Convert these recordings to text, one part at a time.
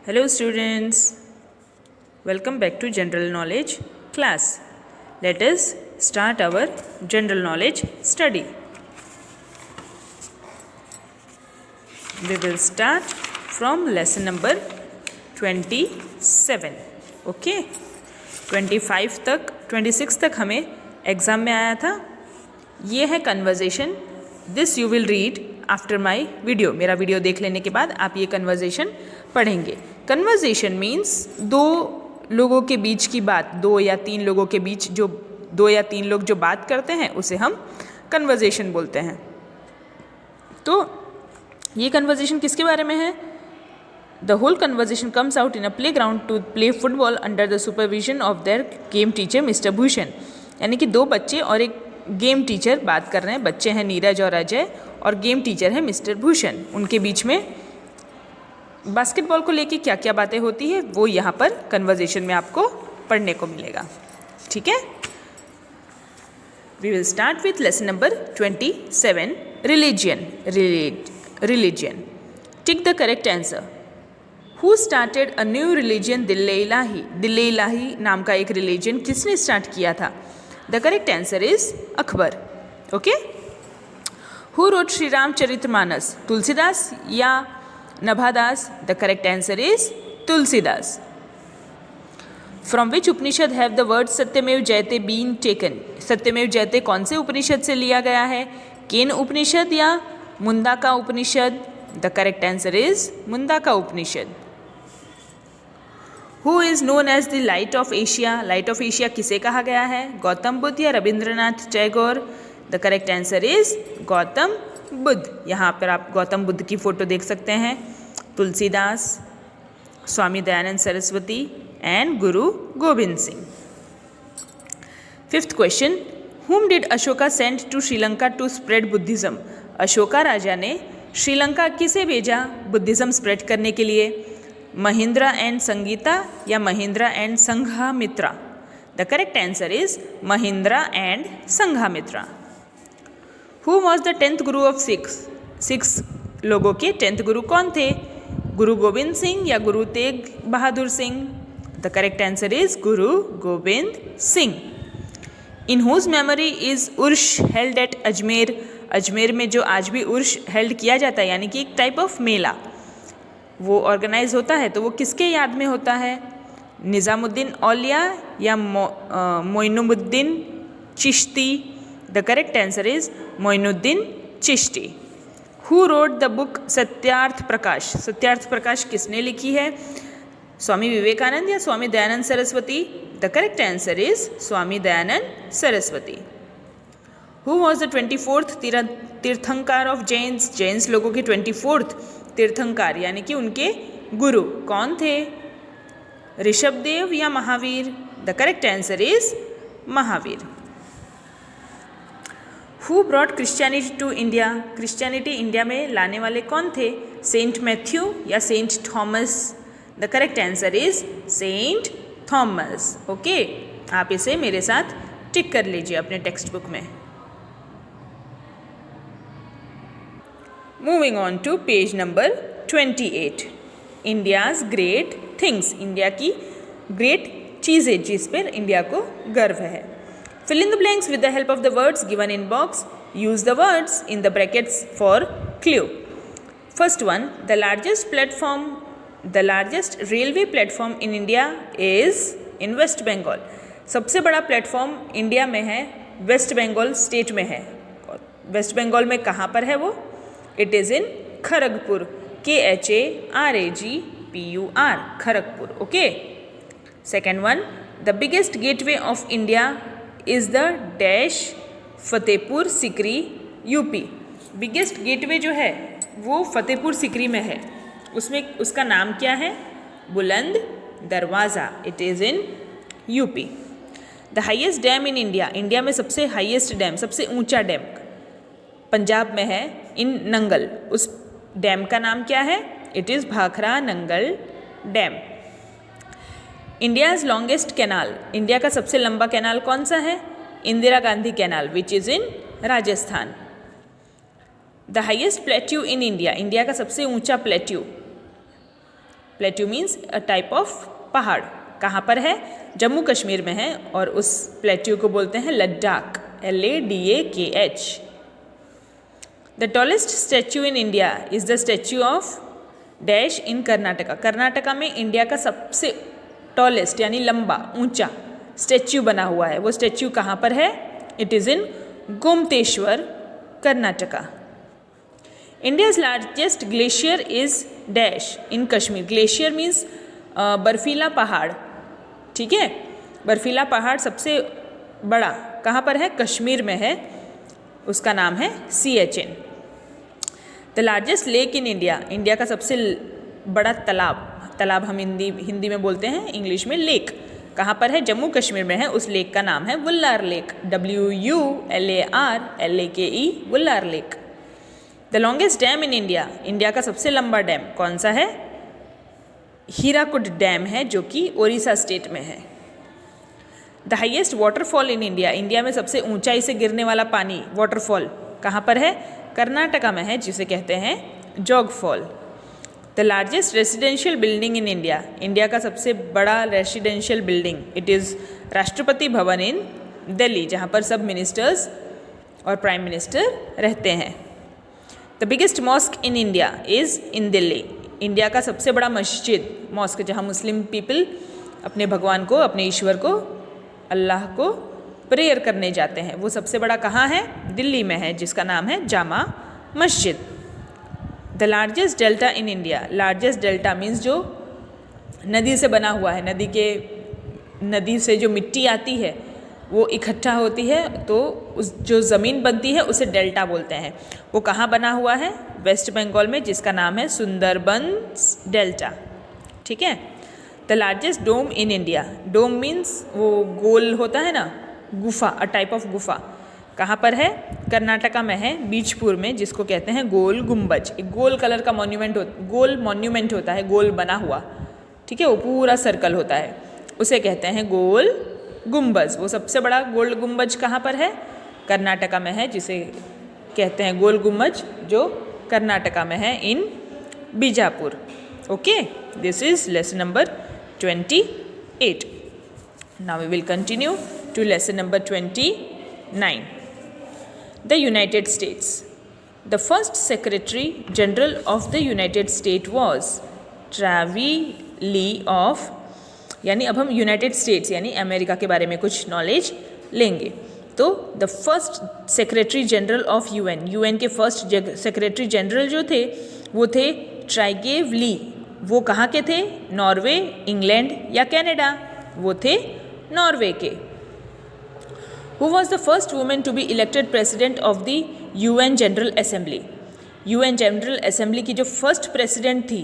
Hello students, welcome back to General Knowledge class. Let us start our General Knowledge study. We will start from lesson number 27. Okay, 25 तक 26 तक हमें exam में आया था. ये है conversation. This you will read after my video. मेरा video देख लेने के बाद आप ये कन्वर्जेशन पढ़ेंगे. कन्वर्जेशन मीन्स दो लोगों के बीच की बात, दो या तीन लोगों के बीच जो दो या तीन लोग जो बात करते हैं उसे हम कन्वर्जेशन बोलते हैं. तो ये कन्वर्जेशन किसके बारे में है? The whole conversation comes out in a playground to play football under the supervision of their game teacher mister Bhushan. यानी कि दो बच्चे और एक गेम टीचर बात कर रहे हैं. बच्चे हैं नीरज और अजय और गेम टीचर है मिस्टर भूषण. उनके बीच में बास्केटबॉल को लेके क्या क्या बातें होती है वो यहाँ पर कन्वर्जेशन में आपको पढ़ने को मिलेगा. ठीक है, we will start with lesson number 27, religion. Religion. Tick the correct answer. Who started a new religion Din Ilahi. दिल्ले इलाही नाम का एक रिलीजियन किसने स्टार्ट किया था? The correct answer is Akbar. Okay. Who wrote Shri Ramcharitmanas. Tulsidas या Nabhadas? The correct answer is Tulsidas. From which Upanishad have the word Satyamev Jayate been taken. सत्यमेव जयते कौन से उपनिषद से लिया गया है? केन उपनिषद या Mundaka Upanishad? The correct answer is Mundaka Upanishad. Who is known as the light of Asia. Light of Asia किसे कहा गया है? गौतम बुद्ध या Rabindranath Tagore? The correct answer is Gautam Buddha. यहाँ पर आप गौतम बुद्ध की फोटो देख सकते हैं. Tulsidas, Swami Dayanand Saraswati and Guru Gobind Singh. Fifth question. Whom did Ashoka send to Sri Lanka to spread Buddhism. Ashoka राजा ने श्रीलंका किसे भेजा बुद्धिज्म स्प्रेड करने के लिए? महिंद्रा एंड संगीता या Mahindra and Sanghamitra? The correct answer is Mahindra and Sanghamitra. Who was the 10th guru of six. Six लोगों के 10th गुरु कौन थे? गुरु गोविंद सिंह या Guru Tegh Bahadur Singh? The correct answer is Guru Gobind Singh. In whose memory is Urs held at Ajmer. Ajmer में जो आज भी उर्श हेल्ड किया जाता है यानी कि एक टाइप ऑफ मेला वो ऑर्गेनाइज होता है, तो वो किसके याद में होता है? निज़ामुद्दीन औलिया या Moinuddin Chishti? The correct answer is Moinuddin Chishti. Who wrote the book Satyarth Prakash. Satyarth Prakash किसने लिखी है? स्वामी विवेकानंद या Swami Dayanand Saraswati? The correct answer is Swami Dayanand Saraswati. Who was the 24th tirthankar of Jains. Jains लोगों के 24th तीर्थंकार यानी कि उनके गुरु कौन थे? ऋषभदेव या Mahavir? The correct answer is Mahavir. Who brought Christianity to India. Christianity India में लाने वाले कौन थे? सेंट मैथ्यू या saint Thomas? The correct answer is saint Thomas. Okay, आप इसे मेरे साथ टिक कर लीजिए अपने टेक्स्ट बुक में. Moving on to page number 28. India's great things. India की ग्रेट चीज़ें जिस पर इंडिया को गर्व है. Fill in the blanks with the help of the words given in box. Use the words in the brackets for clue. First one, the largest railway platform in India is in West Bengal. सबसे बड़ा platform India में है, waste Bengal state में है. Waste Bengal में कहाँ पर है वो? It is in Kharagpur. KHARAGPUR, Kharagpur. Okay. Second one, the biggest gateway of India is the dash Fatehpur Sikri UP. Biggest gateway जो है वो फतेहपुर सिकरी में है. उसमें उसका नाम क्या है? बुलंद दरवाज़ा. It is in UP. The highest dam in India. India में सबसे हाईएस्ट डैम, सबसे ऊंचा डैम पंजाब में है, इन नंगल. उस डैम का नाम क्या है? It is Bhakra Nangal dam. India's longest canal. India का सबसे लंबा कैनाल कौन सा है? Indira Gandhi canal which is in Rajasthan. The highest plateau in India. India का सबसे ऊंचा plateau plateau means a type of पहाड़। कहाँ पर है? जम्मू कश्मीर में है और उस प्लेट्यू को बोलते हैं Ladakh, LADAKH। The tallest statue in India is the statue of dash in Karnataka. Karnataka में इंडिया का सबसे टॉलेस्ट यानी लंबा ऊंचा स्टैच्यू बना हुआ है। वो स्टैच्यू कहाँ पर है? It is in Gomateshwar, Karnataka. India's largest glacier is dash in Kashmir. Glacier means बर्फीला पहाड़, ठीक है। बर्फीला पहाड़ सबसे बड़ा कहाँ पर है? कश्मीर में है, उसका नाम है CHN। The largest lake in India. India का सबसे बड़ा तालाब हम हिंदी में बोलते हैं, इंग्लिश में लेक, कहाँ पर है? जम्मू कश्मीर में है। उस लेक का नाम है Wular lake, WULLARLAKE, Wular lake. The longest dam in India. India का सबसे लंबा डैम कौन सा है? हीराकुड डैम है, जो कि ओडिशा स्टेट में है। The highest waterfall in India. India में सबसे ऊंचाई से गिरने वाला पानी वाटरफॉल कहाँ पर है? कर्नाटका में है, जिसे कहते हैं जोग fall. The largest residential building in India. India का सबसे बड़ा residential building, it is Rashtrapati Bhavan इन दिल्ली, जहाँ पर सब मिनिस्टर्स और प्राइम मिनिस्टर रहते हैं। The biggest mosque in India is in Delhi. India का सबसे बड़ा मस्जिद, मॉस्क, जहाँ मुस्लिम पीपल अपने भगवान को, अपने ईश्वर को, अल्लाह को प्रेयर करने जाते हैं, वो सबसे बड़ा कहाँ है? दिल्ली में है, जिसका नाम है Jama Masjid. The largest delta in India. Largest delta means जो नदी से बना हुआ है, नदी से जो मिट्टी आती है वो इकट्ठा होती है, तो उस जो ज़मीन बनती है उसे डेल्टा बोलते हैं। वो कहाँ बना हुआ है? वेस्ट बंगाल में, जिसका नाम है सुंदरबंस डेल्टा, ठीक है। The largest dome in India. Dome means वो गोल होता है ना, गुफा, अ टाइप ऑफ गुफा, कहाँ पर है? कर्नाटका में है, बीजपुर में, जिसको कहते हैं गोल गुम्बज। एक गोल कलर का गोल मॉन्यूमेंट होता है, गोल बना हुआ, ठीक है, वो पूरा सर्कल होता है, उसे कहते हैं गोल गुम्बज। वो सबसे बड़ा गोल गुम्बज कहाँ पर है? कर्नाटका में है, जिसे कहते हैं गोल गुम्बज, जो कर्नाटका में है, in Bijapur. Okay, this is lesson number 28. Now we will continue to lesson number 29. The United States. The first Secretary General of the United States was Travis Lee of, यानी अब हम यूनाइटेड स्टेट्स यानी अमेरिका के बारे में कुछ knowledge लेंगे। तो the first secretary general of UN के फर्स्ट सेक्रेटरी जनरल जो थे वो थे ट्राइगेव ली। वो कहाँ के थे? नॉर्वे, इंग्लैंड या कनाडा? वो थे नॉर्वे के। Who was the first women to be elected president of the UN general assembly? UN general assembly की जो फर्स्ट प्रेसिडेंट थी,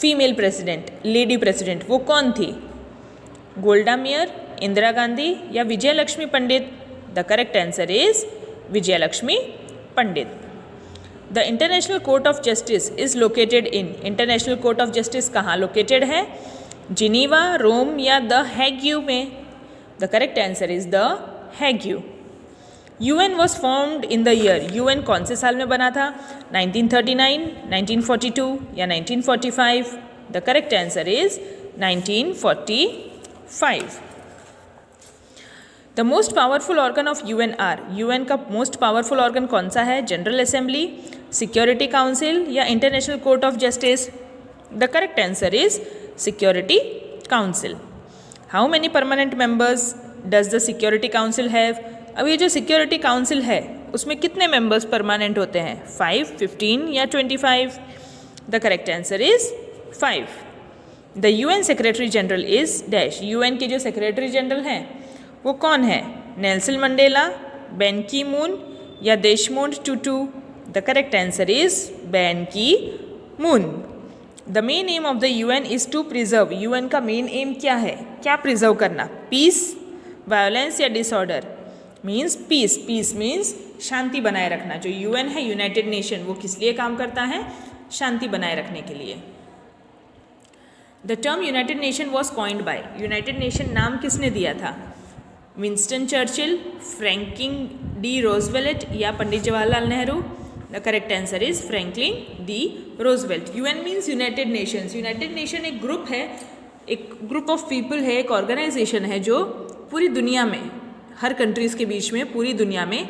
फीमेल प्रेसिडेंट, लेडी प्रेसिडेंट, वो कौन थी? गोल्डा मेयर, इंदिरा गांधी या Vijayalakshmi Pandit? The correct answer is Vijayalakshmi Pandit. The international court of justice is located in. International court of justice कहाँ located है? Geneva, रोम या द हैग्यू में? The correct answer is the Hague. UN was formed in the year. UN कौन से साल में बना था? 1939, 1942 या 1945? The correct answer is 1945। The most powerful organ of UN are. UN का मोस्ट पावरफुल ऑर्गन कौन सा है? जनरल असेंबली, सिक्योरिटी काउंसिल या international court of justice? The correct answer is security council. How many permanent members does the security council have? अब ये जो security council है उसमें कितने मेंबर्स परमानेंट होते हैं? 5, 15 या 25? The correct answer is 5। The UN secretary general is dash. UN के जो सेक्रेटरी जनरल हैं वो कौन है? Nelson Mandela, Ban Ki Moon या Desmond Tutu? The correct answer is Ban Ki Moon. The main aim of the UN is to preserve. UN का main aim क्या है? क्या प्रिजर्व करना? पीस, वायलेंस या disorder? Means peace. Peace means शांति बनाए रखना। जो यूएन है, यूनाइटेड नेशन, वो किस लिए काम करता है? शांति बनाए रखने के लिए। The term united nation was coined by. United nation नाम किसने दिया था? Winston Churchill, Franklin D Roosevelt या Pandit Jawaharlal Nehru? The correct answer is Franklin D Roosevelt. UN means united nations. United nation एक ग्रुप है, एक ग्रुप ऑफ पीपल है, एक ऑर्गेनाइजेशन है जो पूरी दुनिया में, हर कंट्रीज़ के बीच में, पूरी दुनिया में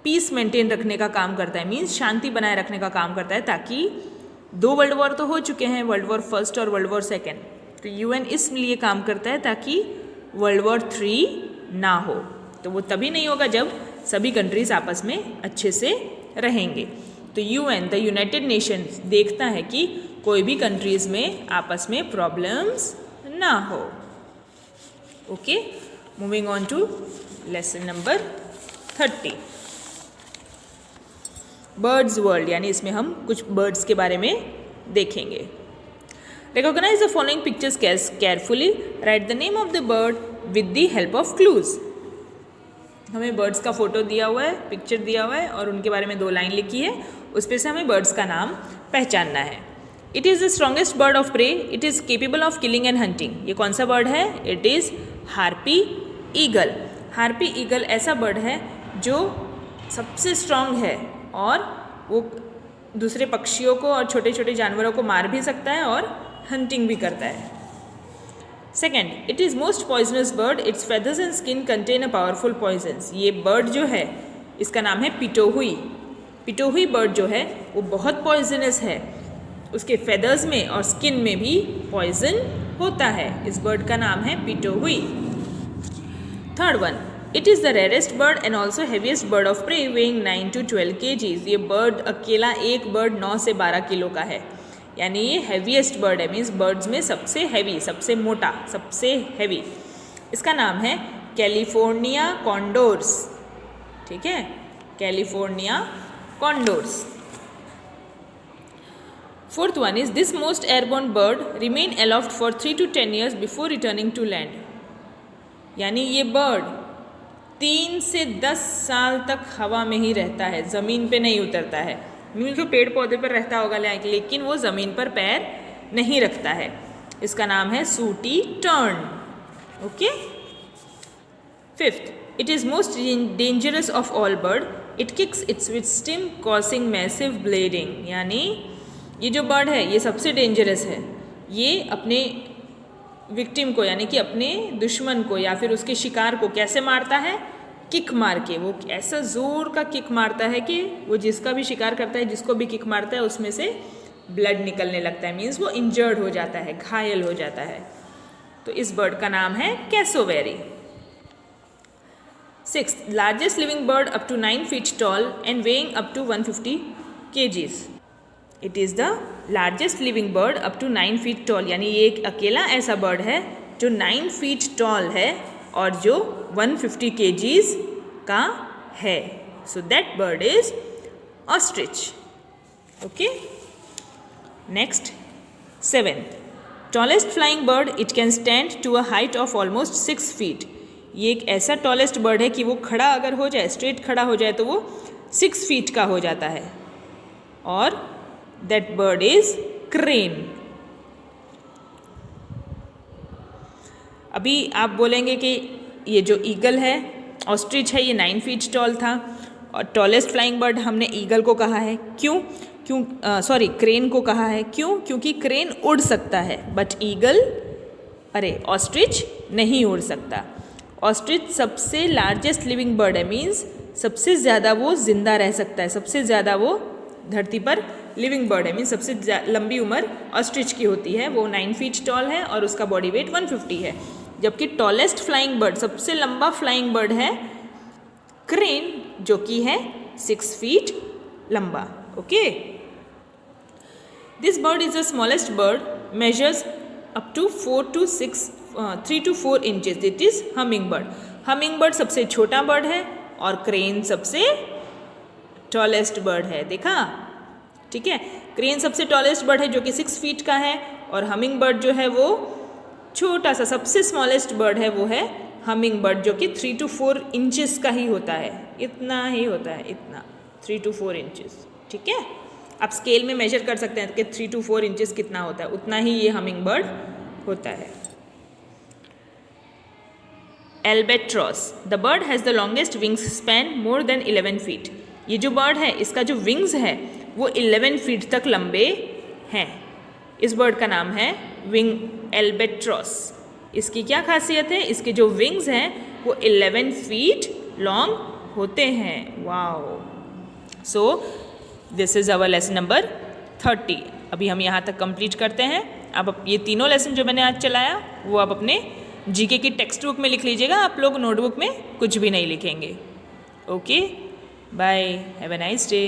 पीस मेंटेन रखने का काम करता है। मीन्स शांति बनाए रखने का काम करता है, ताकि 2 वर्ल्ड वॉर तो हो चुके हैं, वर्ल्ड वॉर फर्स्ट और वर्ल्ड वॉर सेकेंड, तो यूएन इसलिए काम करता है ताकि वर्ल्ड वॉर 3 ना हो। तो वो तभी नहीं होगा जब सभी कंट्रीज आपस में अच्छे से रहेंगे। तो यूएन, द यूनाइटेड नेशंस, देखता है कि कोई भी कंट्रीज में आपस में प्रॉब्लम्स ना हो। Okay, moving on to lesson number 30, birds world, यानी इसमें हम कुछ बर्ड्स के बारे में देखेंगे। Recognize the following pictures carefully. Write the name of the bird with the help of clues. हमें बर्ड्स का फोटो दिया हुआ है, पिक्चर दिया हुआ है और उनके बारे में 2 लाइन लिखी है, उस पर से हमें बर्ड्स का नाम पहचानना है। It is the strongest bird of prey, it is capable of killing and hunting. ये कौन सा बर्ड है? It is harpy eagle. Harpy eagle ऐसा बर्ड है जो सबसे स्ट्रॉन्ग है और वो दूसरे पक्षियों को और छोटे छोटे जानवरों को मार भी सकता है और हंटिंग भी करता है। Second, it is most poisonous bird, its feathers and skin contain a powerful poisons. ये बर्ड जो है इसका नाम है पिटोहुई। पिटोहुई बर्ड जो है वो बहुत पॉइजनस है, उसके फेदर्स में और स्किन में भी पॉइजन होता है। इस बर्ड का नाम है pitohui. Third one, it is the rarest bird and also heaviest bird of prey, weighing 9 to 12 kgs। ये बर्ड अकेला एक बर्ड 9 से 12 किलो का है, यानी ये हैवीएस्ट बर्ड है। मीन्स बर्ड्स में सबसे हैवी, सबसे मोटा, सबसे हैवी। इसका नाम है कैलिफोर्निया कॉन्डोर्स। ठीक है, California condors. Fourth one is this most airborne bird remain aloft for 3 to 10 years before returning to land. यानी ये बर्ड 3 से 10 साल तक हवा में ही रहता है, ज़मीन पे नहीं उतरता है। मीन्स तो पेड़ पौधे पर रहता होगा लेकिन वो ज़मीन पर पैर नहीं रखता है। इसका नाम है sooty tern. Okay. Fifth, it is most dangerous of all bird, it kicks its with stem causing massive bleeding. यानी ये जो बर्ड है ये सबसे डेंजरस है। ये अपने विक्टिम को, यानी कि अपने दुश्मन को या फिर उसके शिकार को कैसे मारता है? किक मार के। वो ऐसा ज़ोर का किक मारता है कि वो जिसका भी शिकार करता है, जिसको भी किक मारता है, उसमें से ब्लड निकलने लगता है। मीन्स वो इंजर्ड हो जाता है, घायल हो जाता है। तो इस बर्ड का नाम है cassowary. Sixth, largest living bird up to 9 feet tall and weighing up to 150 kgs। It is the largest living bird up to 9 feet tall, यानी ये एक अकेला ऐसा बर्ड है जो 9 feet टॉल है और जो 150 kgs का है। So that bird is ostrich. Okay. Next, seventh, tallest flying bird, it can stand to a height of almost 6 feet। ये एक ऐसा टॉलेस्ट बर्ड है कि वो खड़ा अगर हो जाए, स्ट्रेट खड़ा हो जाए, तो वो 6 feet का हो जाता है। और दैट बर्ड इज क्रेन। अभी आप बोलेंगे कि ये जो ईगल है, ऑस्ट्रिच है, ये 9 feet टॉल था और टॉलेस्ट फ्लाइंग बर्ड हमने ईगल को कहा है। क्यों? क्रेन को कहा है। क्यों? क्योंकि क्रेन उड़ सकता है बट ईगल, ऑस्ट्रिच नहीं उड़ सकता। ऑस्ट्रिच सबसे लार्जेस्ट लिविंग बर्ड है, मीन्स सबसे ज़्यादा वो जिंदा रह सकता है, सबसे ज़्यादा वो धरती पर लिविंग बर्ड है। मीन्स सबसे लंबी उम्र ऑस्ट्रिच की होती है। वो 9 feet टॉल है और उसका बॉडी वेट 150 है। जबकि टॉलेस्ट फ्लाइंग बर्ड, सबसे लंबा फ्लाइंग बर्ड है क्रेन, जो कि है 6 feet लंबा। Okay. This bird is the smallest bird, measures up to 3 to 4 inches। It is hummingbird. Hummingbird सबसे छोटा बर्ड है और क्रेन सबसे टॉलेस्ट बर्ड है। देखा? ठीक है, क्रेन सबसे टॉलेस्ट बर्ड है जो कि 6 feet का है, और हमिंग बर्ड जो है वो छोटा सा, सबसे स्मॉलेस्ट बर्ड है वो है हमिंग बर्ड, जो कि 3 to 4 inches का ही होता है। इतना ही होता है, इतना 3 to 4 inches। ठीक है, आप स्केल में मेजर कर सकते हैं कि 3 to 4 inches कितना होता है, उतना ही ये हमिंग बर्ड होता है। Albatross, the bird has the longest wings span more than 11 feet। ये जो बर्ड है इसका जो विंग्स है वो 11 फीट तक लंबे हैं। इस बर्ड का नाम है विंग एल्बेट्रॉस। इसकी क्या खासियत है? इसके जो विंग्स हैं वो 11 फीट लॉन्ग होते हैं। Wow! So this is our lesson number 30। अभी हम यहाँ तक कंप्लीट करते हैं। अब ये तीनों लेसन जो मैंने आज चलाया वो आप अपने जीके की टेक्स्ट बुक में लिख लीजिएगा। आप लोग नोटबुक में कुछ भी नहीं लिखेंगे। Okay, bye, have a nice day.